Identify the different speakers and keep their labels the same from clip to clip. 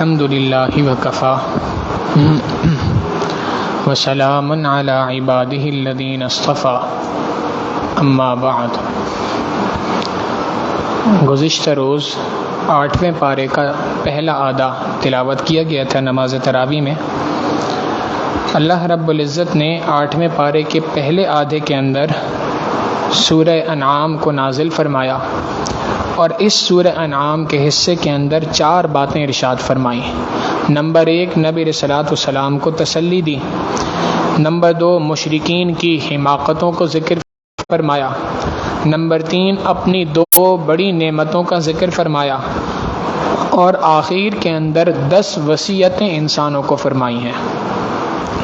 Speaker 1: الحمد للہ وکفا وسلام علی عبادہ الذین اصطفی اما بعد۔ گزشتہ روز 8ویں پارے کا پہلا آدھا تلاوت کیا گیا تھا نماز تراویح میں۔ اللہ رب العزت نے 8ویں پارے کے پہلے آدھے کے اندر سورہ انعام کو نازل فرمایا، اور اس سورہ انعام کے حصے کے اندر 4 باتیں ارشاد فرمائیں۔ نمبر 1، نبی علیہ الصلوۃ والسلام کو تسلی دی۔ نمبر 2، مشرکین کی حماقتوں کو ذکر فرمایا۔ نمبر 3، اپنی 2 بڑی نعمتوں کا ذکر فرمایا، اور آخر کے اندر 10 وصیتیں انسانوں کو فرمائی ہیں۔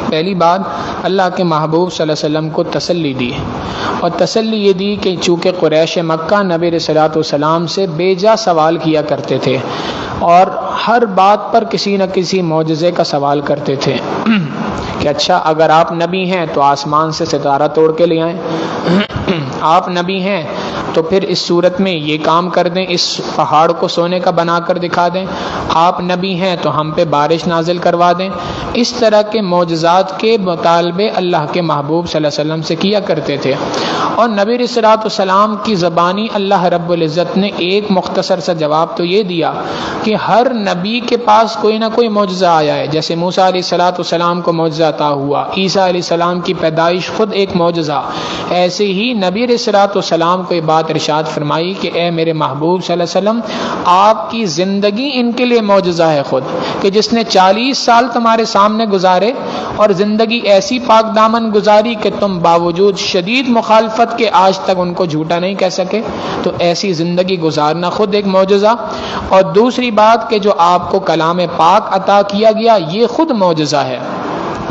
Speaker 1: پہلی بات، اللہ کے محبوب صلی اللہ علیہ وسلم کو تسلی دی، اور تسلی یہ دی کہ چونکہ قریش مکہ نبی علیہ الصلوۃ والسلام سے بے جا سوال کیا کرتے تھے، اور ہر بات پر کسی نہ کسی معجزے کا سوال کرتے تھے کہ اچھا اگر آپ نبی ہیں تو آسمان سے ستارہ توڑ کے لے آئیں، آپ نبی ہیں تو پھر اس صورت میں یہ کام کر دیں، اس پہاڑ کو سونے کا بنا کر دکھا دیں، آپ نبی ہیں تو ہم پہ بارش نازل کروا دیں۔ اس طرح کے معجزات کے مطالبے اللہ کے محبوب صلی اللہ علیہ وسلم سے کیا کرتے تھے، اور نبی علیہ الصلوۃ والسلام کی زبانی اللہ رب العزت نے ایک مختصر سا جواب تو یہ دیا کہ ہر نبی کے پاس کوئی نہ کوئی معجزہ آیا ہے۔ جیسے موسیٰ علیہ الصلوۃ والسلام کو معجزہ عطا ہوا، عیسیٰ علیہ السلام کی پیدائش خود ایک معجزہ، ایسے ہی نبی علیہ الصلوۃ والسلام کو یہ بات ارشاد فرمائی کہ اے میرے محبوب صلی اللہ علیہ وسلم، آپ کی زندگی ان کے لیے معجزہ ہے خود، کہ جس نے 40 سال تمہارے سامنے گزارے اور زندگی ایسی پاک دامن گزاری کہ تم باوجود شدید مخالفت کے آج تک ان کو جھوٹا نہیں کہہ سکے، تو ایسی زندگی گزارنا خود ایک معجزہ۔ اور دوسری بات کہ جو آپ کو کلام پاک عطا کیا گیا یہ خود معجزہ ہے،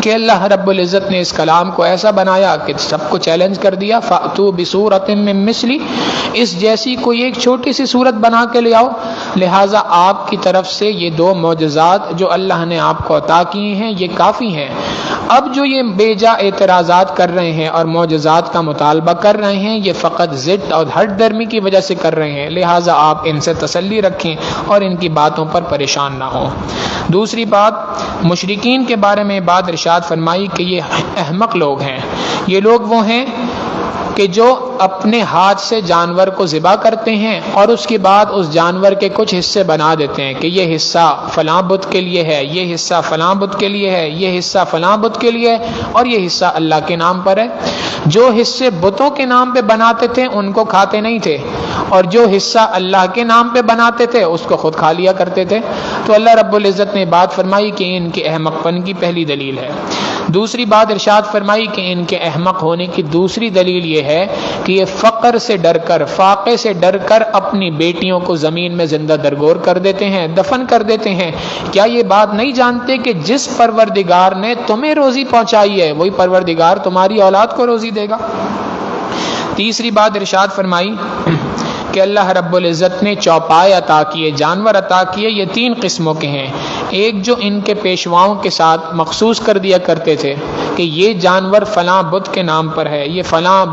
Speaker 1: کہ اللہ رب العزت نے اس کلام کو ایسا بنایا کہ سب کو چیلنج کر دیا، فَأْتُوا بِسُورَةٍ مِّن مِّثْلِهِ، اس جیسی کوئی ایک چھوٹی سی صورت بنا کے لے آؤ۔ لہٰذا آپ کی طرف سے یہ 2 معجزات جو اللہ نے آپ کو عطا کیے ہیں یہ کافی ہیں۔ اب جو یہ بے جا اعتراضات کر رہے ہیں اور معجزات کا مطالبہ کر رہے ہیں، یہ فقط ضد اور ہٹ درمی کی وجہ سے کر رہے ہیں، لہٰذا آپ ان سے تسلی رکھیں اور ان کی باتوں پر پریشان نہ ہوں۔ دوسری بات، مشرکین کے بارے میں بات ارشاد فرمائی کہ یہ احمق لوگ ہیں۔ یہ لوگ وہ ہیں کہ جو اپنے ہاتھ سے جانور کو ذبح کرتے ہیں اور اس کے بعد اس جانور کے کچھ حصے بنا دیتے ہیں کہ یہ حصہ فلاں بت کے لیے ہے، یہ حصہ فلاں بت کے لیے ہے، یہ حصہ فلاں بت کے لیے ہے، اور یہ حصہ اللہ کے نام پر ہے۔ جو حصے بتوں کے نام پہ بناتے تھے ان کو کھاتے نہیں تھے، اور جو حصہ اللہ کے نام پہ بناتے تھے اس کو خود کھا لیا کرتے تھے۔ تو اللہ رب العزت نے بات فرمائی کہ ان کے احمق پن کی پہلی دلیل ہے۔ دوسری بات ارشاد فرمائی کہ ان کے احمق ہونے کی دوسری دلیل یہ ہے کہ یہ فقر سے ڈر کر، فاقے سے ڈر کر اپنی بیٹیوں کو زمین میں زندہ درگور کر دیتے ہیں، دفن کر دیتے ہیں۔ کیا یہ بات نہیں جانتے کہ جس پروردگار نے تمہیں روزی پہنچائی ہے وہی پروردگار تمہاری اولاد کو روزی دے گا؟ تیسری بات ارشاد فرمائی کہ اللہ رب العزت نے چوپائے عطا کیے، جانور عطا کیے، یہ 3 قسموں کے ہیں۔ ایک جو ان کے پیشواؤں کے ساتھ مخصوص کر دیا کرتے تھے کہ یہ جانور فلاں بت کے نام پر ہے، یہ فلاں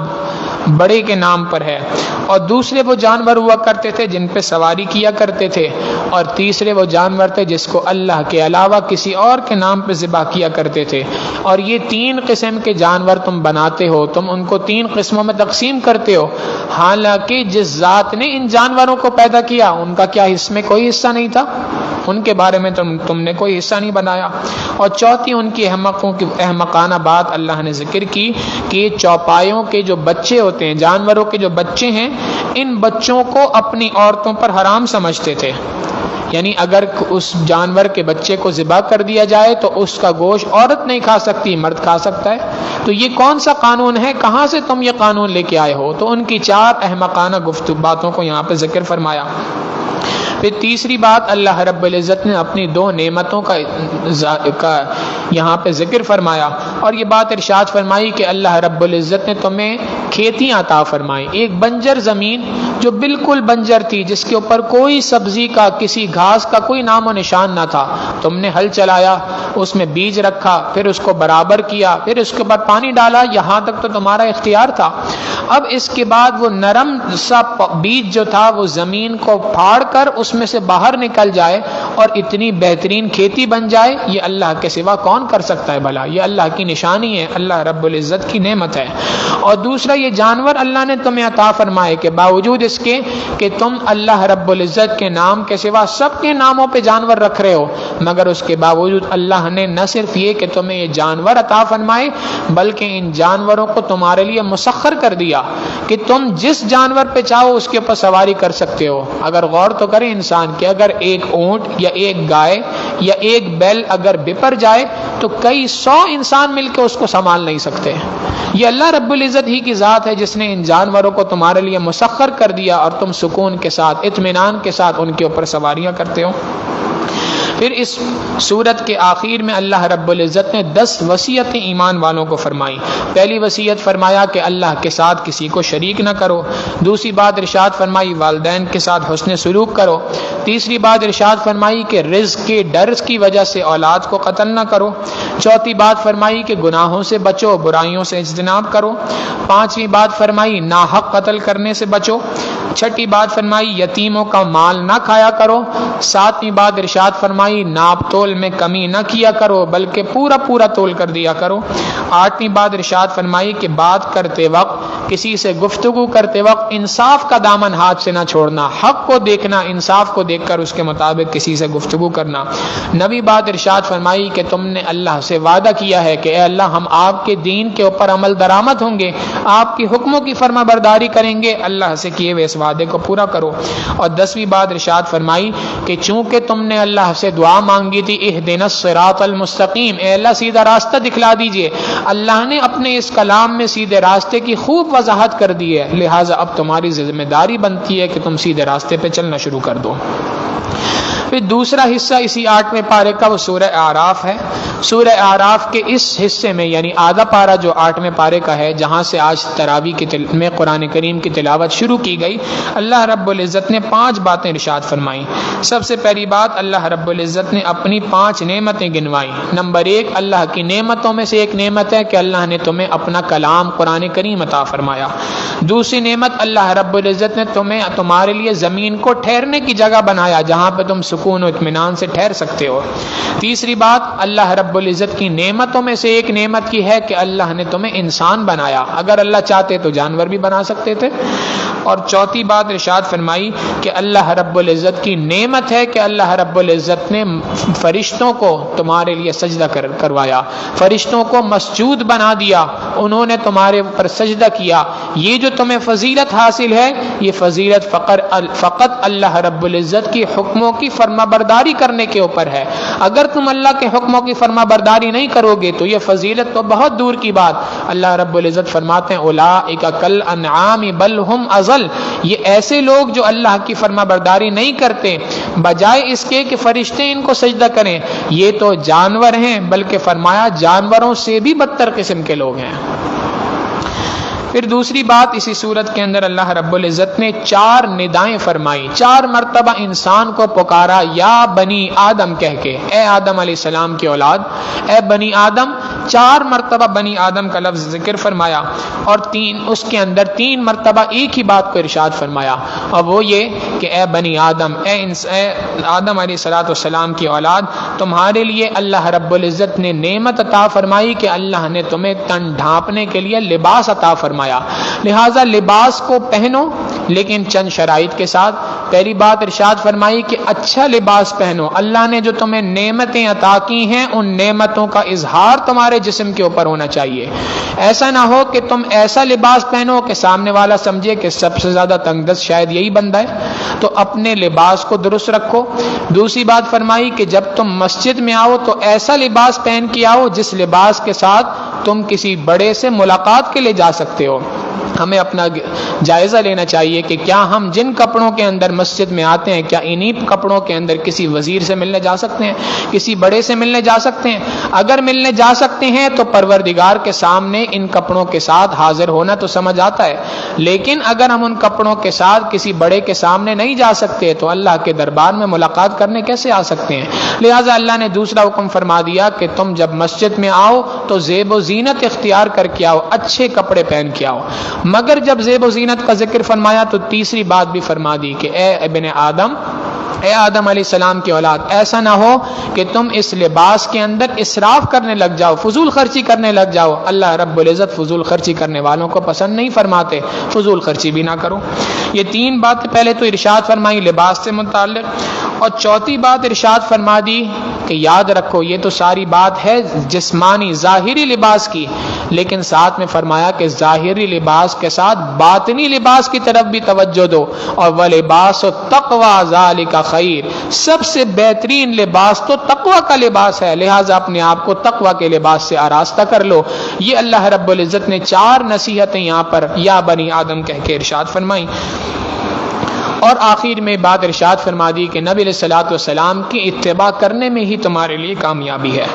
Speaker 1: بڑے کے نام پر ہے، اور دوسرے وہ جانور ہوا کرتے تھے جن پہ سواری کیا کرتے تھے، اور تیسرے وہ جانور تھے جس کو اللہ کے علاوہ کسی اور کے نام پہ ذبح کیا کرتے تھے۔ اور یہ 3 قسم کے جانور تم بناتے ہو، تم ان کو 3 قسموں میں تقسیم کرتے ہو، حالانکہ جس ذات نے ان جانوروں کو پیدا کیا ان کا کیا اس میں کوئی حصہ نہیں تھا؟ ان کے بارے میں تم نے کوئی حصہ نہیں بنایا۔ اور چوتھی ان کی احمقانہ بات اللہ نے ذکر کی کہ یہ چوپایوں کے جو بچے ہوتے ہیں، جانوروں کے جو بچے ہیں، ان بچوں کو اپنی عورتوں پر حرام سمجھتے تھے۔ یعنی اگر اس جانور کے بچے کو ذبح کر دیا جائے تو اس کا گوشت عورت نہیں کھا سکتی، مرد کھا سکتا ہے۔ تو یہ کون سا قانون ہے؟ کہاں سے تم یہ قانون لے کے آئے ہو؟ تو ان کی 4 احمقانہ باتوں کو یہاں پہ ذکر فرمایا۔ پھر تیسری بات، اللہ رب العزت نے اپنی 2 نعمتوں کا یہاں پہ ذکر فرمایا، اور یہ بات ارشاد فرمائی کہ اللہ رب العزت نے تمہیں کھیتیاں عطا فرمائی۔ ایک بنجر زمین جو بالکل بنجر تھی، جس کے اوپر کوئی سبزی کا، کسی گھاس کا کوئی نام و نشان نہ تھا، تم نے ہل چلایا، اس میں بیج رکھا، پھر اس کو برابر کیا، پھر اس کے بعد پانی ڈالا، یہاں تک تو تمہارا اختیار تھا۔ اب اس کے بعد وہ نرم سا بیج جو تھا وہ زمین کو پھاڑ کر اس میں سے باہر نکل جائے اور اتنی بہترین کھیتی بن جائے، یہ اللہ کے سوا کون کر سکتا ہے بھلا؟ یہ اللہ کی نشانی ہے، اللہ رب العزت کی نعمت ہے۔ اور دوسرا یہ جانور اللہ نے تمہیں عطا فرمائے کہ باوجود اس کے کہ تم اللہ رب العزت کے نام کے سوا سب کے ناموں پہ جانور رکھ رہے ہو، مگر اس کے باوجود اللہ نے نہ صرف یہ کہ تمہیں یہ جانور عطا فرمائے بلکہ ان جانوروں کو تمہارے لیے مسخر کر دیا کہ تم جس جانور پہ چاہو اس کے اوپر سواری کر سکتے ہو۔ اگر غور تو کرے انسان کہ اگر ایک اونٹ یا ایک گائے یا ایک بیل اگر بپر جائے تو کئی 100 انسان مل کے اس کو سنبھال نہیں سکتے۔ یہ اللہ رب العزت ہی کی ذات ہے جس نے ان جانوروں کو تمہارے لیے مسخر کر دیا اور تم سکون کے ساتھ اطمینان کے ساتھ ان کے اوپر سواریاں کرتے ہو۔ پھر اس سورت کے آخر میں اللہ رب العزت نے 10 وصیتیں ایمان والوں کو فرمائی۔ پہلی وصیت فرمایا کہ اللہ کے ساتھ کسی کو شریک نہ کرو۔ دوسری بات ارشاد فرمائی والدین کے ساتھ حسن سلوک کرو۔ تیسری بات ارشاد فرمائی کہ رزق کے ڈر کی وجہ سے اولاد کو قتل نہ کرو۔ چوتھی بات فرمائی کہ گناہوں سے بچو، برائیوں سے اجتناب کرو۔ پانچویں بات فرمائی ناحق قتل کرنے سے بچو۔ چھٹی بات فرمائی یتیموں کا مال نہ کھایا کرو۔ ساتویں بات ارشاد فرمائی ناپ تول میں کمی نہ کیا کرو بلکہ پورا پورا تول کر دیا کرو۔ آٹھویں بات ارشاد فرمائی کہ بات کرتے وقت، کسی سے گفتگو کرتے وقت انصاف کا دامن ہاتھ سے نہ چھوڑنا، حق کو دیکھنا، انصاف کو دیکھ کر اس کے مطابق کسی سے گفتگو کرنا۔ نویں بات ارشاد فرمائی کہ تم نے اللہ سے وعدہ کیا ہے کہ اے اللہ ہم آپ کے دین کے اوپر عمل درآمد ہوں گے، آپ کی حکموں کی فرما برداری کریں گے، اللہ سے کیے ہوئے اس وعدے کو پورا کرو۔ اور 10ویں بات ارشاد فرمائی کہ چونکہ تم نے اللہ سے دعا مانگی تھی اہدنا الصراط المستقیم، اے اللہ سیدھا راستہ دکھلا دیجئے، اللہ نے اپنے اس کلام میں سیدھے راستے کی خوب وضاحت کر دی ہے، لہٰذا اب تمہاری ذمہ داری بنتی ہے کہ تم سیدھے راستے پہ چلنا شروع کر دو۔ پھر دوسرا حصہ اسی 8ویں پارے کا وہ سورہ اعراف ہے۔ سورہ اعراف کے اس حصے میں یعنی آدھا پارہ جو 8ویں پارے کا ہے، جہاں سے آج تراویح میں قرآن کریم کی تلاوت شروع کی گئی، اللہ رب العزت نے 5 باتیں ارشاد فرمائیں۔ سب سے پہلی بات اللہ رب العزت نے اپنی 5 نعمتیں گنوائیں۔ نمبر 1، اللہ کی نعمتوں میں سے ایک نعمت ہے کہ اللہ نے تمہیں اپنا کلام قرآن کریم عطا فرمایا۔ دوسری نعمت اللہ رب العزت نے تمہارے لیے زمین کو ٹھہرنے کی جگہ بنایا جہاں پہ تم سکون و اطمینان سے ٹھہر سکتے ہو۔ تیسری بات اللہ رب العزت کی نعمتوں میں سے ایک نعمت کی ہے کہ اللہ نے تمہیں انسان بنایا، اگر اللہ چاہتے تو جانور بھی بنا سکتے تھے۔ اور چوتھی بات ارشاد فرمائی کہ اللہ رب العزت کی نعمت ہے کہ اللہ رب العزت نے فرشتوں کو تمہارے لیے سجدہ کروایا، فرشتوں کو مسجود بنا دیا، انہوں نے تمہارے اوپر سجدہ کیا۔ یہ جو تمہیں فضیلت حاصل ہے، یہ فضیلت فقط اللہ رب العزت کی حکموں کی فرما برداری کرنے کے اوپر ہے۔ اگر تم اللہ کے حکموں کی فرما برداری نہیں کرو گے تو یہ فضیلت تو بہت دور کی بات۔ اللہ رب العزت فرماتے ہیں اولئک کالانعام بل ہم اضل، یہ ایسے لوگ جو اللہ کی فرما برداری نہیں کرتے، بجائے اس کے کہ فرشتے ان کو سجدہ کریں، یہ تو جانور ہیں، بلکہ فرمایا جانوروں سے بھی بدتر قسم کے لوگ ہیں۔ پھر دوسری بات اسی صورت کے اندر اللہ رب العزت نے 4 ندائیں فرمائی، 4 مرتبہ انسان کو پکارا یا بنی آدم کہہ کے، اے آدم علیہ السلام کی اولاد، اے بنی آدم، 4 مرتبہ بنی آدم کا لفظ ذکر فرمایا، اور اس کے اندر 3 مرتبہ ایک ہی بات کو ارشاد فرمایا، اور وہ یہ کہ اے بنی آدم، اے آدم علیہ السلام کی اولاد، تمہارے لیے اللہ رب العزت نے نعمت عطا فرمائی کہ اللہ نے تمہیں تن ڈھانپنے کے لیے لباس عطا فرمایا، لہٰذا لباس کو پہنو لیکن چند شرائط کے ساتھ۔ پہلی بات ارشاد فرمائی کہ اچھا لباس پہنو، اللہ نے جو تمہیں نعمتیں عطا کی ہیں ان نعمتوں کا اظہار تمہارے جسم کے اوپر ہونا چاہیے۔ ایسا نہ ہو کہ تم ایسا لباس پہنو کہ سامنے والا سمجھے کہ سب سے زیادہ تنگ دست شاید یہی بندہ ہے، تو اپنے لباس کو درست رکھو۔ دوسری بات فرمائی کہ جب تم مسجد میں آؤ تو ایسا لباس پہن کے آؤ جس لباس کے ساتھ تم کسی بڑے سے ملاقات کے لیے جا سکتے ہو۔ ہمیں اپنا جائزہ لینا چاہیے کہ کیا ہم جن کپڑوں کے اندر مسجد میں آتے ہیں، کیا انہی کپڑوں کے اندر کسی وزیر سے ملنے جا سکتے ہیں، کسی بڑے سے ملنے جا سکتے ہیں؟ اگر ملنے جا سکتے ہیں تو پروردگار کے سامنے ان کپڑوں کے ساتھ حاضر ہونا تو سمجھ آتا ہے، لیکن اگر ہم ان کپڑوں کے ساتھ کسی بڑے کے سامنے نہیں جا سکتے تو اللہ کے دربار میں ملاقات کرنے کیسے آ سکتے ہیں؟ لہٰذا اللہ نے دوسرا حکم فرما دیا کہ تم جب مسجد میں آؤ تو زیب و زینت اختیار کر کے آؤ، اچھے کپڑے پہن کے آؤ۔ مگر جب زیب و زینت کا ذکر فرمایا تو تیسری بات بھی فرما دی کہ اے ابن آدم، اے آدم علیہ السلام کی اولاد، ایسا نہ ہو کہ تم اس لباس کے اندر اسراف کرنے لگ جاؤ، فضول خرچی کرنے لگ جاؤ۔ اللہ رب العزت فضول خرچی کرنے والوں کو پسند نہیں فرماتے، فضول خرچی بھی نہ کرو۔ یہ تین باتیں پہلے تو ارشاد فرمائی لباس سے متعلق، اور چوتھی بات ارشاد فرما دی کہ یاد رکھو یہ تو ساری بات ہے جسمانی ظاہری لباس کی، لیکن ساتھ میں فرمایا کہ ظاہری لباس کے ساتھ باطنی لباس کی طرف بھی توجہ دو، اور وَلِبَاسُ التَّقْوَىٰ ذَلِكَ خیر، سب سے بہترین لباس تو تقوی کا لباس ہے، لہٰذا اپنے آپ کو تقوی کے لباس سے آراستہ کر لو۔ یہ اللہ رب العزت نے 4 نصیحتیں یہاں پر یا بنی آدم کہہ کے ارشاد فرمائی، اور آخر میں بات ارشاد فرما دی کہ نبی علیہ الصلوۃ والسلام کی اتباع کرنے میں ہی تمہارے لیے کامیابی ہے۔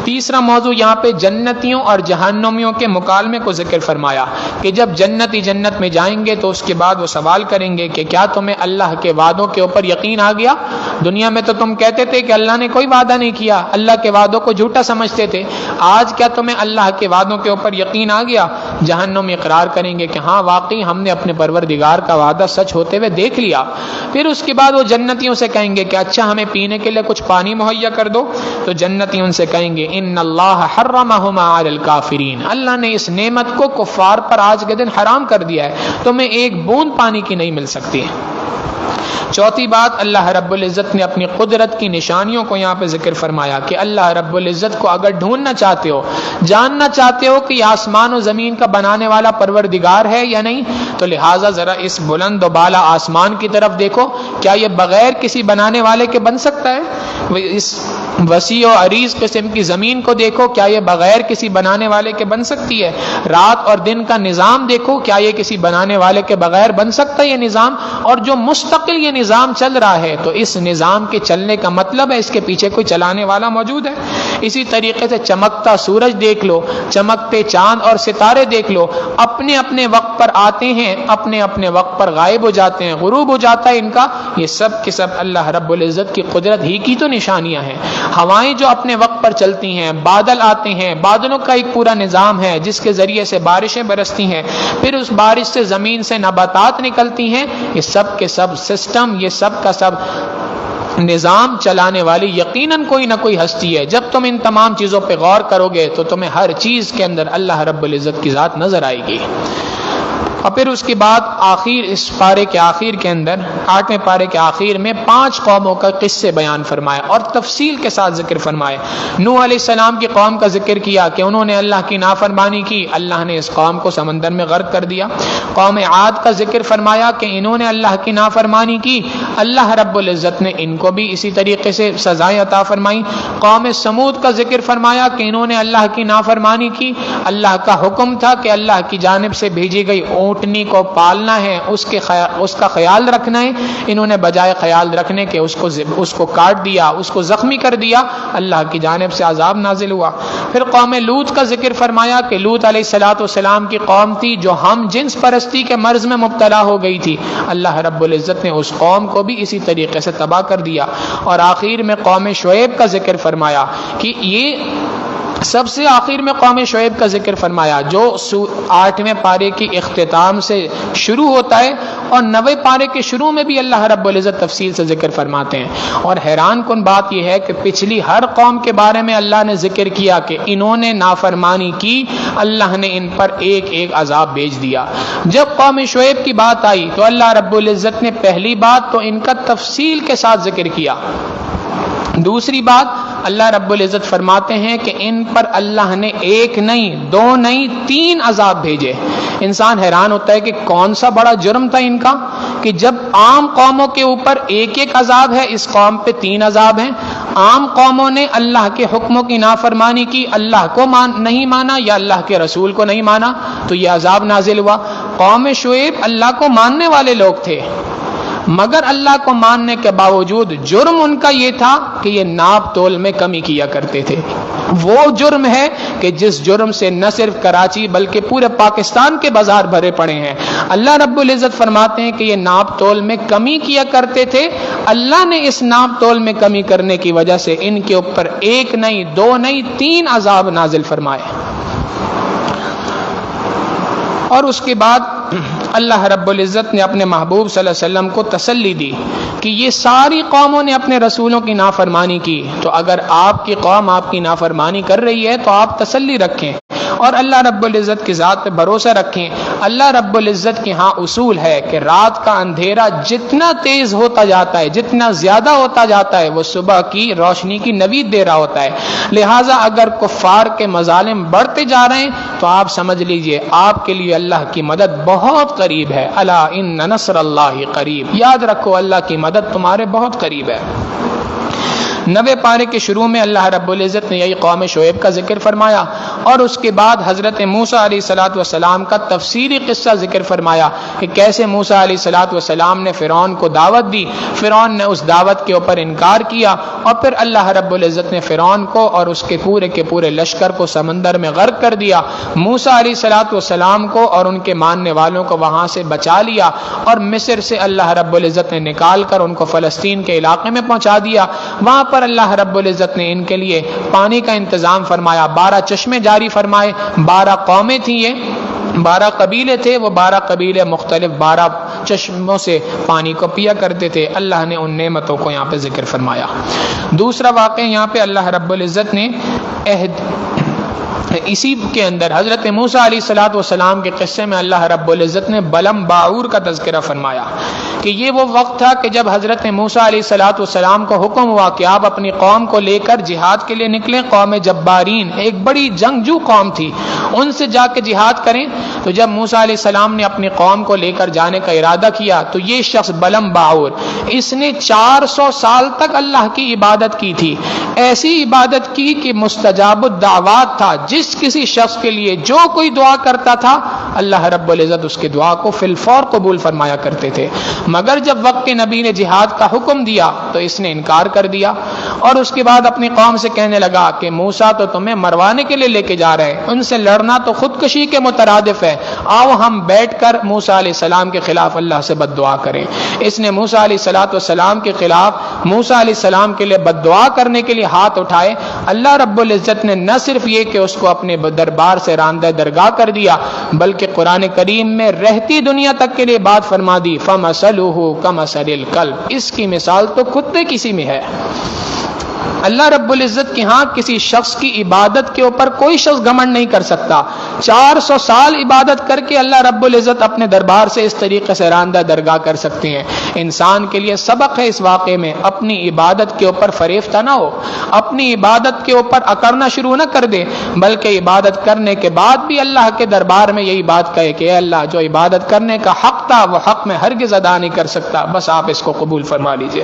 Speaker 1: تیسرا موضوع یہاں پہ جنتیوں اور جہنمیوں کے مکالمے کو ذکر فرمایا کہ جب جنتی جنت میں جائیں گے تو اس کے بعد وہ سوال کریں گے کہ کیا تمہیں اللہ کے وعدوں کے اوپر یقین آ گیا؟ دنیا میں تو تم کہتے تھے کہ اللہ نے کوئی وعدہ نہیں کیا، اللہ کے وعدوں کو جھوٹا سمجھتے تھے، آج کیا تمہیں اللہ کے وعدوں کے اوپر یقین آ گیا؟ جہنم اقرار کریں گے کہ ہاں واقعی ہم نے اپنے پروردگار کا وعدہ سچ ہوتے ہوئے دیکھ لیا۔ پھر اس کے بعد وہ جنتیوں سے کہیں گے کہ اچھا ہمیں پینے کے لیے کچھ پانی مہیا کر دو، تو جنتی ان سے کہیں گے ان اللہ حرمہما علی الکافرین، اللہ نے اس نعمت کو کفار پر آج کے دن حرام کر دیا ہے، تمہیں ایک بوند پانی کی نہیں مل سکتی۔ چوتھی بات اللہ رب العزت نے اپنی قدرت کی نشانیوں کو یہاں پہ ذکر فرمایا کہ اللہ رب العزت کو اگر ڈھونڈنا چاہتے ہو، جاننا چاہتے ہو کہ یہ آسمان و زمین کا بنانے والا پروردگار ہے یا نہیں، تو لہٰذا ذرا اس بلند و بالا آسمان کی طرف دیکھو، کیا یہ بغیر کسی بنانے والے کے بن سکتا ہے؟ اس وسیع و عریض قسم کی زمین کو دیکھو، کیا یہ بغیر کسی بنانے والے کے بن سکتی ہے؟ رات اور دن کا نظام دیکھو، کیا یہ کسی بنانے والے کے بغیر بن سکتا ہے یہ نظام؟ اور جو مستقل یہ نظام چل رہا ہے تو اس نظام کے چلنے کا مطلب ہے اس کے پیچھے کوئی چلانے والا موجود ہے۔ اسی طریقے سے چمکتا سورج دیکھ لو، چمکتے چاند اور ستارے دیکھ لو، اپنے اپنے وقت پر آتے ہیں، اپنے اپنے وقت پر غائب ہو جاتے ہیں، غروب ہو جاتا ہے ان کا، یہ سب کے سب اللہ رب العزت کی قدرت ہی کی تو نشانیاں ہیں۔ ہوائیں جو اپنے وقت پر چلتی ہیں، بادل آتے ہیں، بادلوں کا ایک پورا نظام ہے جس کے ذریعے سے بارشیں برستی ہیں، پھر اس بارش سے زمین سے نباتات نکلتی ہیں، یہ سب کے سب سسٹم، یہ سب کا سب نظام چلانے والی یقیناً کوئی نہ کوئی ہستی ہے۔ جب تم ان تمام چیزوں پہ غور کرو گے تو تمہیں ہر چیز کے اندر اللہ رب العزت کی ذات نظر آئے گی۔ اور پھر اس کے بعد آخر اس پارے کے آخر کے اندر 8ویں پارے کے آخر میں 5 قوموں کا قصے بیان فرمایا اور تفصیل کے ساتھ ذکر فرمائے۔ نوح علیہ السلام کی قوم کا ذکر کیا کہ انہوں نے اللہ کی نافرمانی کی، اللہ نے اس قوم کو سمندر میں غرق کر دیا۔ قوم عاد کا ذکر فرمایا کہ انہوں نے اللہ کی نافرمانی کی، اللہ رب العزت نے ان کو بھی اسی طریقے سے سزائیں عطا فرمائیں۔ قوم سمود کا ذکر فرمایا کہ انہوں نے اللہ کی نافرمانی کی، اللہ کا حکم تھا کہ اللہ کی جانب سے بھیجی گئی اونٹنی کو پالنا ہے، اس کا خیال رکھنا ہے، انہوں نے بجائے خیال رکھنے کے اس کو کاٹ دیا، اس کو زخمی کر دیا، اللہ کی جانب سے عذاب نازل ہوا۔ پھر قوم لوط کا ذکر فرمایا کہ لوط علیہ السلام کی قوم تھی جو ہم جنس پرستی کے مرض میں مبتلا ہو گئی تھی، اللہ رب العزت نے اس قوم کو بھی اسی طریقے سے تباہ کر دیا۔ اور آخر میں قوم شعیب کا ذکر فرمایا کہ یہ سب سے آخر میں قوم شعیب کا ذکر فرمایا جو 8ویں پارے کی اختتام سے شروع ہوتا ہے، اور 9ویں پارے کے شروع میں بھی اللہ رب العزت تفصیل سے ذکر فرماتے ہیں۔ اور حیران کن بات یہ ہے کہ پچھلی ہر قوم کے بارے میں اللہ نے ذکر کیا کہ انہوں نے نافرمانی کی، اللہ نے ان پر ایک ایک عذاب بھیج دیا۔ جب قوم شعیب کی بات آئی تو اللہ رب العزت نے پہلی بات تو ان کا تفصیل کے ساتھ ذکر کیا، دوسری بات اللہ رب العزت فرماتے ہیں کہ ان پر اللہ نے 1 نہیں 2 نہیں 3 عذاب بھیجے۔ انسان حیران ہوتا ہے کہ کون سا بڑا جرم تھا ان کا کہ جب عام قوموں کے اوپر 1 عذاب ہے، اس قوم پہ 3 عذاب ہیں۔ عام قوموں نے اللہ کے حکموں کی نافرمانی کی، اللہ کو نہیں مانا یا اللہ کے رسول کو نہیں مانا، تو یہ عذاب نازل ہوا۔ قوم شعیب اللہ کو ماننے والے لوگ تھے، مگر اللہ کو ماننے کے باوجود جرم ان کا یہ تھا کہ یہ ناپ تول میں کمی کیا کرتے تھے۔ وہ جرم ہے کہ جس جرم سے نہ صرف کراچی بلکہ پورے پاکستان کے بازار بھرے پڑے ہیں۔ اللہ رب العزت فرماتے ہیں کہ یہ ناپ تول میں کمی کیا کرتے تھے، اللہ نے اس ناپ تول میں کمی کرنے کی وجہ سے ان کے اوپر 1 نہیں 2 نہیں 3 عذاب نازل فرمائے۔ اور اس کے بعد اللہ رب العزت نے اپنے محبوب صلی اللہ علیہ وسلم کو تسلی دی کہ یہ ساری قوموں نے اپنے رسولوں کی نافرمانی کی، تو اگر آپ کی قوم آپ کی نافرمانی کر رہی ہے تو آپ تسلی رکھیں اور اللہ رب العزت کی ذات پہ بھروسہ رکھیں۔ اللہ رب العزت کے ہاں اصول ہے کہ رات کا اندھیرا جتنا تیز ہوتا جاتا ہے، جتنا زیادہ ہوتا جاتا ہے، وہ صبح کی روشنی کی نوید دے رہا ہوتا ہے۔ لہٰذا اگر کفار کے مظالم بڑھتے جا رہے ہیں تو آپ سمجھ لیجئے آپ کے لیے اللہ کی مدد بہت قریب ہے۔ الا ان نصر اللہ قریب، یاد رکھو اللہ کی مدد تمہارے بہت قریب ہے۔ 90 پارے کے شروع میں اللہ رب العزت نے یہی قوم شعیب کا ذکر فرمایا اور اس کے بعد حضرت موسیٰ علیہ السلام کا تفصیلی قصہ ذکر فرمایا کہ کیسے موسیٰ علیہ السلام نے فرعون کو دعوت دی، فرعون نے اس دعوت کے اوپر انکار کیا اور پھر اللہ رب العزت نے فرعون کو اور اس کے پورے لشکر کو سمندر میں غرق کر دیا، موسیٰ علیہ السلام کو اور ان کے ماننے والوں کو وہاں سے بچا لیا اور مصر سے اللہ رب العزت نے نکال کر ان کو فلسطین کے علاقے میں پہنچا دیا۔ وہاں پر اللہ رب العزت نے ان کے لیے پانی کا انتظام فرمایا، 12 چشمے جاری فرمائے، 12 قومیں تھیں، یہ 12 قبیلے تھے، وہ 12 قبیلے مختلف 12 چشموں سے پانی کو پیا کرتے تھے۔ اللہ نے ان نعمتوں کو یہاں پہ ذکر فرمایا۔ دوسرا واقعہ یہاں پہ اللہ رب العزت نے اسی کے اندر حضرت موسیٰ علیہ السلام کے قصے میں اللہ رب العزت نے بلم باعور کا تذکرہ فرمایا کہ یہ وہ وقت تھا کہ جب حضرت موسیٰ علیہ السلام کو حکم ہوا کہ آپ اپنی قوم کو لے کر جہاد کے لیے نکلیں۔ قوم جبارین ایک بڑی جنگجو قوم تھی، ان سے جا کے جہاد کریں۔ تو جب موسیٰ علیہ السلام نے اپنی قوم کو لے کر جانے کا ارادہ کیا تو یہ شخص بلم باعور، اس نے 400 سال تک اللہ کی عبادت کی تھی، ایسی عبادت کی کہ مستجاب الدعوات تھا۔ جس کسی شخص کے لیے جو کوئی دعا کرتا تھا اللہ رب العزت اس کی دعا کو فی الفور قبول فرمایا کرتے تھے، مگر جب وقت نبی نے جہاد کا حکم دیا تو اس نے انکار کر دیا اور اس کے بعد اپنی قوم سے کہنے لگا کہ موسیٰ تو تمہیں مروانے کے لیے لے کے جا رہے ہیں، ان سے لڑنا تو خودکشی کے مترادف ہے، آؤ ہم بیٹھ کر موسیٰ علیہ السلام کے خلاف اللہ سے بد دعا کریں۔ اس نے موسیٰ علیہ السلام کے خلاف موسیٰ علیہ السلام کے لیے بد دعا کرنے کے لیے ہاتھ اٹھائے۔ اللہ رب العزت نے نہ صرف یہ کہ اس کو اپنے دربار سے راندہ درگاہ کر دیا بلکہ قرآن کریم میں رہتی دنیا تک کے لیے بات فرما دی، فَمَثَلُهُ كَمَثَلِ الْكَلْبِ، اس کی مثال تو کتے کسی میں ہے۔ اللہ رب العزت کے ہاں کسی شخص کی عبادت کے اوپر کوئی شخص گھمنڈ نہیں کر سکتا۔ 400 سال عبادت کر کے اللہ رب العزت اپنے دربار سے اس طریقے سے راندہ درگاہ کر سکتے ہیں۔ انسان کے لیے سبق ہے اس واقعے میں، اپنی عبادت کے اوپر فریفتہ نہ ہو، اپنی عبادت کے اوپر اکڑنا شروع نہ کر دے، بلکہ عبادت کرنے کے بعد بھی اللہ کے دربار میں یہی بات کہے کہ اے اللہ جو عبادت کرنے کا حق تھا وہ حق میں ہرگز ادا نہیں کر سکتا، بس آپ اس کو قبول فرما لیجئے۔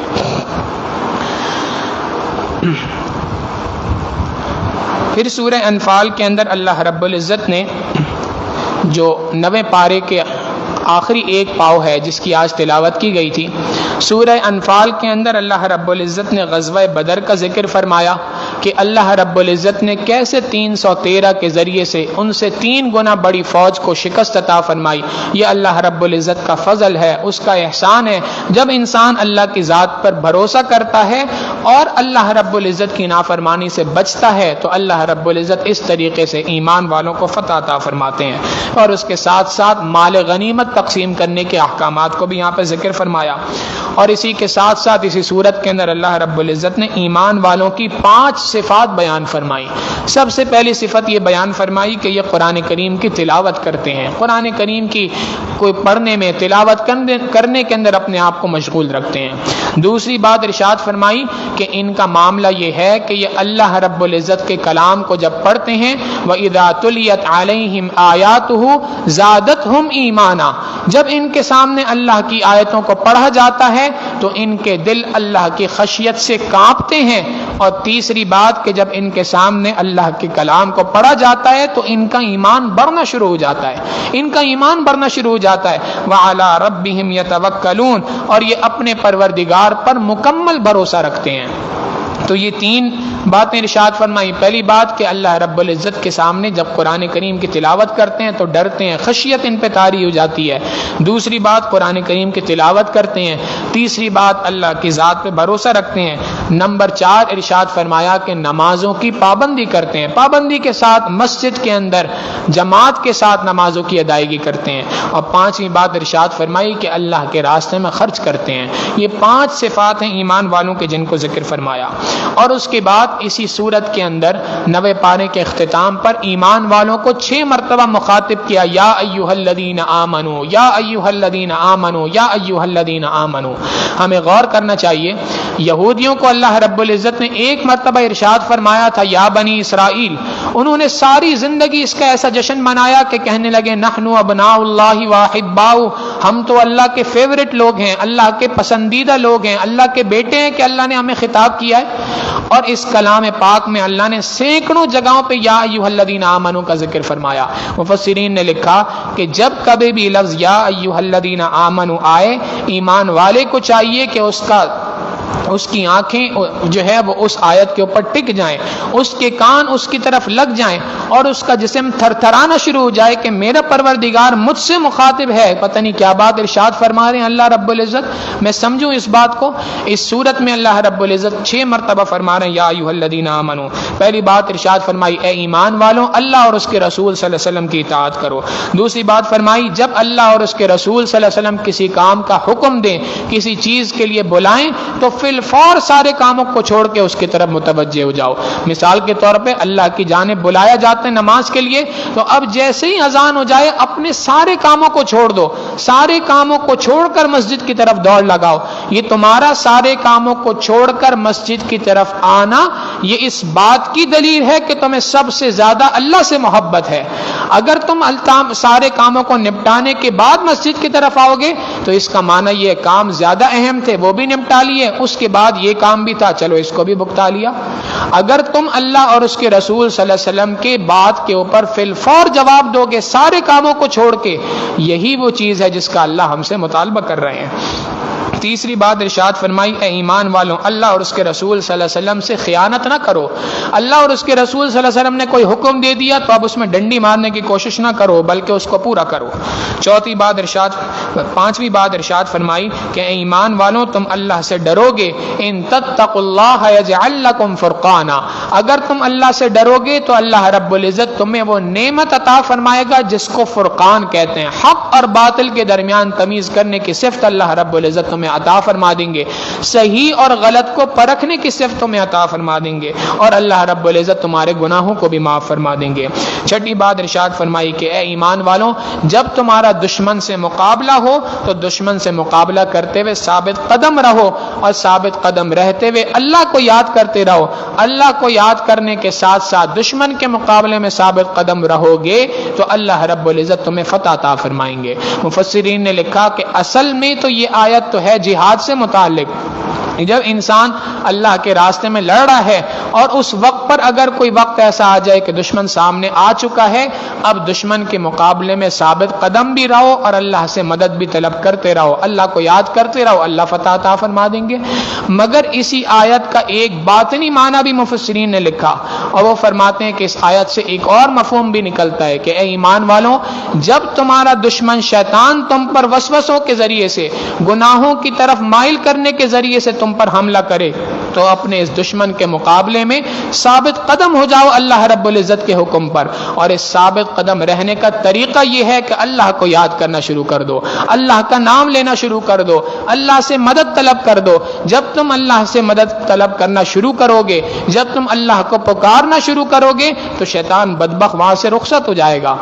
Speaker 1: پھر سورہ انفال کے اندر اللہ رب العزت نے جو 90 پارے کے آخری ایک پاؤ ہے جس کی آج تلاوت کی گئی تھی، سورہ انفال کے اندر اللہ رب العزت نے غزوہ بدر کا ذکر فرمایا کہ اللہ رب العزت نے کیسے 313 کے ذریعے سے ان سے 3 گنا بڑی فوج کو شکست عطا فرمائی۔ یہ اللہ رب العزت کا فضل ہے، اس کا احسان ہے۔ جب انسان اللہ کی ذات پر بھروسہ کرتا ہے اور اللہ رب العزت کی نافرمانی سے بچتا ہے تو اللہ رب العزت اس طریقے سے ایمان والوں کو فتح عطا فرماتے ہیں، اور اس کے ساتھ ساتھ مال غنیمت تقسیم کرنے کے احکامات کو بھی یہاں پہ ذکر فرمایا۔ اور اسی کے ساتھ ساتھ اسی صورت کے اندر اللہ رب العزت نے ایمان والوں کی 5 صفات بیان فرمائی۔ سب سے پہلی صفت یہ بیان فرمائی کہ یہ قرآن کریم کی تلاوت کرتے ہیں، قرآن کریم کی کوئی پڑھنے میں تلاوت کرنے کے اندر اپنے آپ کو مشغول رکھتے ہیں۔ دوسری بات ارشاد فرمائی کہ ان کا معاملہ یہ ہے کہ یہ اللہ رب العزت کے کلام کو جب پڑھتے ہیں وَإِذَا تُلِيَتْ عَلَيْهِمْ آيَاتُهُ زَادَتْهُمْ ایمانا، جب ان کے سامنے اللہ کی آیتوں کو پڑھا جاتا ہے تو ان کے دل اللہ کی خشیت سے کانپتے ہیں۔ اور تیسری بات کہ جب ان کے سامنے اللہ کے کلام کو پڑھا جاتا ہے تو ان کا ایمان بڑھنا شروع ہو جاتا ہے، ان کا ایمان بڑھنا شروع ہو جاتا ہے۔ وَعَلَىٰ رَبِّهِمْ يَتَوَكَّلُونَ، اور یہ اپنے پروردگار پر مکمل بھروسہ رکھتے ہیں۔ تو یہ تین باتیں ارشاد فرمائی. پہلی بات کہ اللہ رب العزت کے سامنے جب قرآن کریم کی تلاوت کرتے ہیں تو ڈرتے ہیں، خشیت ان پہ طاری ہو جاتی ہے. دوسری بات قرآن کریم کی تلاوت کرتے ہیں. تیسری بات اللہ کی ذات پہ بھروسہ رکھتے ہیں. نمبر 4 ارشاد فرمایا کہ نمازوں کی پابندی کرتے ہیں، پابندی کے ساتھ مسجد کے اندر جماعت کے ساتھ نمازوں کی ادائیگی کرتے ہیں. اور 5ویں بات ارشاد فرمائی کہ اللہ کے راستے میں خرچ کرتے ہیں. یہ 5 صفات ہیں ایمان والوں کے جن کو ذکر فرمایا. اور اس کے بعد اسی سورت کے اندر 9 پارے کے اختتام پر ایمان والوں کو 6 مرتبہ مخاطب کیا، یا ایھا الذین آمنو، یا ایھا الذین آمنو، یا ایھا الذین آمنو. ہمیں غور کرنا چاہیے. یہودیوں کو اللہ رب العزت نے 1 مرتبہ ارشاد فرمایا تھا یا بنی اسرائیل. انہوں نے ساری زندگی اس کا ایسا جشن منایا کہ کہنے لگے نحن ابناء اللہ واحباؤ، ہم تو اللہ کے فیورٹ لوگ ہیں، اللہ کے پسندیدہ لوگ ہیں، اللہ کے بیٹے ہیں کہ اللہ نے ہمیں خطاب کیا ہے. اور اس کلام پاک میں اللہ نے سینکڑوں جگہوں پہ یا ایھا الذین آمنو کا ذکر فرمایا. مفسرین نے لکھا کہ جب کبھی بھی لفظ یا ایھا الذین آمنو آئے، ایمان والے کو چاہیے کہ اس کی آنکھیں جو ہے وہ اس آیت کے اوپر ٹک جائیں، اس کے کان اس کی طرف لگ جائیں اور اس کا جسم تھر تھرانا شروع ہو جائے کہ میرا پروردگار مجھ سے مخاطب ہے. پتہ نہیں کیا بات ارشاد فرما رہے ہیں اللہ رب العزت، میں سمجھوں اس بات کو. اس صورت میں اللہ رب العزت 6 مرتبہ فرما رہے ہیں یا ایھا الذین آمنو. پہلی بات ارشاد فرمائی اے ایمان والوں، اللہ اور اس کے رسول صلی اللہ علیہ وسلم کی اطاعت کرو. دوسری بات فرمائی جب اللہ اور اس کے رسول صلی اللہ علیہ وسلم کسی کام کا حکم دیں، کسی چیز کے لیے بلائیں تو فور سارے کاموں کو چھوڑ کے اس کی طرف متوجہ ہو جاؤ. مثال کے طور پہ اللہ کی جانب بلایا جاتا ہے نماز کے لیے، تو اب جیسے ہی اذان ہو جائے اپنے سارے کاموں کو چھوڑ دو، سارے کاموں کو چھوڑ کر مسجد کی طرف دوڑ لگاؤ. یہ تمہارا سارے کاموں کو چھوڑ کر مسجد کی طرف آنا یہ اس بات کی دلیل ہے کہ تمہیں سب سے زیادہ اللہ سے محبت ہے. اگر تم سارے کاموں کو نپٹانے کے بعد مسجد کی طرف آؤ گے تو اس کا معنی یہ کام زیادہ اہم تھے، وہ بھی نپٹا لیے، اس کے بعد یہ کام بھی تھا، چلو اس کو بھی بھگتا لیا. اگر تم اللہ اور اس کے رسول صلی اللہ علیہ وسلم کے بات کے اوپر فی الفور جواب دو گے سارے کاموں کو چھوڑ کے، یہی وہ چیز ہے جس کا اللہ ہم سے مطالبہ کر رہے ہیں. تیسری بات ارشاد فرمائی اے ایمان والوں، اللہ اور اس کے رسول صلی اللہ علیہ وسلم سے خیانت نہ کرو. اللہ اور اس کے رسول صلی اللہ علیہ وسلم نے کوئی حکم دے دیا تو اب اس میں ڈنڈی مارنے کی کوشش نہ کرو بلکہ اس کو پورا کرو. پانچویں بات ارشاد فرمائی کہ اے ایمان والوں تم اللہ سے ڈرو گے. ان تتقوا اللہ یجعل لکم فرقانا، اگر تم اللہ سے ڈرو گے تو اللہ رب العزت تمہیں وہ نعمت عطا فرمائے گا جس کو فرقان کہتے ہیں. حق اور باطل کے درمیان تمیز کرنے کی صفت اللہ رب العزت تمہیں عطا فرما دیں گے، صحیح اور غلط کو پرکھنے کی صفت تمہیں عطا فرما دیں گے، اور اللہ رب العزت تمہارے گناہوں کو بھی معاف فرما دیں گے. چھٹی بات ارشاد فرمائی کہ اے ایمان والوں جب تمہارا دشمن سے مقابلہ ہو تو دشمن سے مقابلہ کرتے ہوئے ثابت قدم رہو، اور ثابت قدم رہتے ہوئے اللہ کو یاد کرتے رہو. اللہ کو یاد کرنے کے ساتھ ساتھ دشمن کے مقابلے میں ثابت قدم رہو گے تو اللہ رب العزت تمہیں فتح عطا فرمائیں گے. مفسرین نے لکھا کہ اصل میں تو یہ آیت تو ہے جہاد سے متعلق. جب انسان اللہ کے راستے میں لڑ رہا ہے اور اس وقت پر اگر کوئی وقت ایسا آ جائے کہ دشمن سامنے آ چکا ہے، اب دشمن کے مقابلے میں ثابت قدم بھی رہو اور اللہ سے مدد بھی طلب کرتے رہو، اللہ کو یاد کرتے رہو، اللہ فتح عطا فرما دیں گے. مگر اسی آیت کا ایک باطنی معنی بھی مفسرین نے لکھا، اور وہ فرماتے ہیں کہ اس آیت سے ایک اور مفہوم بھی نکلتا ہے کہ اے ایمان والوں جب تمہارا دشمن شیطان تم پر وسوسوں کے ذریعے سے، گناہوں کی طرف مائل کرنے کے ذریعے سے تم پر حملہ کرے تو اپنے اس دشمن کے مقابلے میں ثابت قدم ہو جاؤ اللہ رب العزت کے حکم پر. اور اس ثابت قدم رہنے کا طریقہ یہ ہے کہ اللہ کو یاد کرنا شروع کر دو، اللہ کا نام لینا شروع کر دو، اللہ سے مدد طلب کر دو. جب تم اللہ سے مدد طلب کرنا شروع کرو گے، جب تم اللہ کو پکارنا شروع کرو گے تو شیطان بدبخت وہاں سے رخصت ہو جائے گا.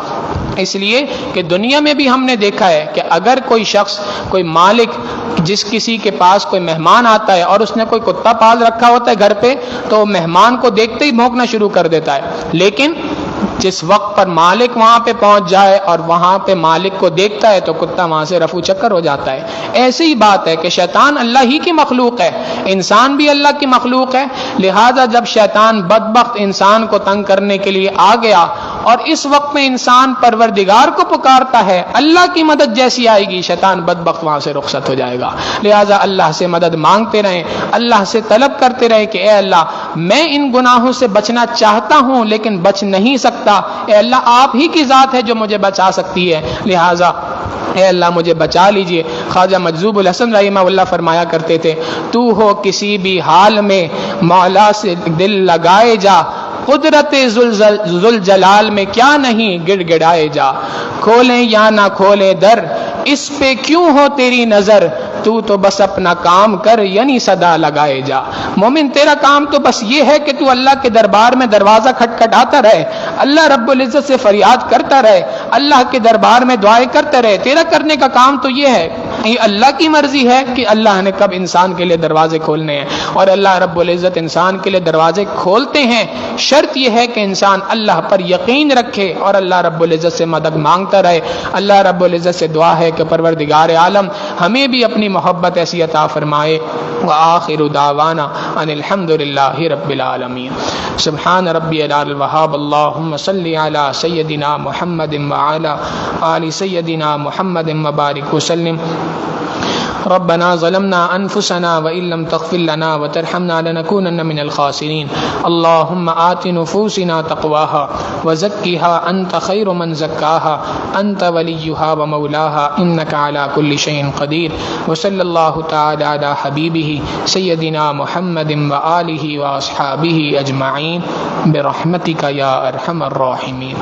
Speaker 1: اس لیے کہ دنیا میں بھی ہم نے دیکھا ہے کہ اگر کوئی شخص، کوئی مالک جس کسی کے پاس کوئی مہمان آتا ہے اور اس نے کوئی کتا پال رکھا ہوتا ہے گھر پہ تو مہمان کو دیکھتے ہی بھونکنا شروع کر دیتا ہے. لیکن جس وقت پر مالک وہاں پہ پہنچ جائے اور وہاں پہ مالک کو دیکھتا ہے تو کتا وہاں سے رفو چکر ہو جاتا ہے. ایسی ہی بات ہے کہ شیطان اللہ ہی کی مخلوق ہے، انسان بھی اللہ کی مخلوق ہے. لہذا جب شیطان بدبخت انسان کو تنگ کرنے کے لیے آ گیا اور اس وقت میں انسان پروردگار کو پکارتا ہے، اللہ کی مدد جیسی آئے گی شیطان بدبخت وہاں سے رخصت ہو جائے گا۔ لہٰذا اللہ سے مدد مانگتے رہیں، اللہ سے طلب کرتے رہیں کہ اے اللہ میں ان گناہوں سے بچنا چاہتا ہوں لیکن بچ نہیں سکتا، اے اللہ آپ ہی کی ذات ہے جو مجھے بچا سکتی ہے، لہٰذا اے اللہ مجھے بچا لیجئے۔ خواجہ مجذوب الحسن رحمہ اللہ فرمایا کرتے تھے، تو ہو کسی بھی حال میں مولا سے دل لگائے جا، قدرت ذوالجلال میں کیا نہیں گڑ گڑائے جا، کھولیں یا نہ کھولے در اس پہ کیوں ہو تیری نظر، تو بس اپنا کام کر یعنی صدا لگائے جا۔ مومن تیرا کام تو بس یہ ہے کہ تو اللہ کے دربار میں دروازہ کھٹکھٹاتا رہے، اللہ رب العزت سے فریاد کرتا رہے، اللہ کے دربار میں دعائیں کرتا رہے، تیرا کرنے کا کام تو یہ ہے۔ یہ اللہ کی مرضی ہے کہ اللہ نے کب انسان کے لیے دروازے کھولنے ہیں، اور اللہ رب العزت انسان کے لیے دروازے کھولتے ہیں، شرط یہ ہے کہ انسان اللہ پر یقین رکھے اور اللہ رب العزت سے مدد مانگتا رہے۔ اللہ رب العزت سے دعا ہے کہ پروردگار عالم ہمیں بھی اپنی محبت ایسی عطا فرمائے۔ وآخر دعوانا ان الحمد للہ رب العالمین۔ سبحان ربی العلی الوہاب، اللہم صلی علی سیدنا محمد وعلی آل سیدنا محمد وبارک وسلم۔ ربنا ظلمنا انفسنا وان لم تغفر لنا وترحمنا لنكونن من الخاسرين اللهم آت نفوسنا تقواها وزكها انت خير من زكاها انت وليها ومولاها انك على كل شيء قدير وصلى الله تعالى على حبيبه سيدنا محمد وآله واصحابه اجمعين برحمتك يا ارحم الراحمين۔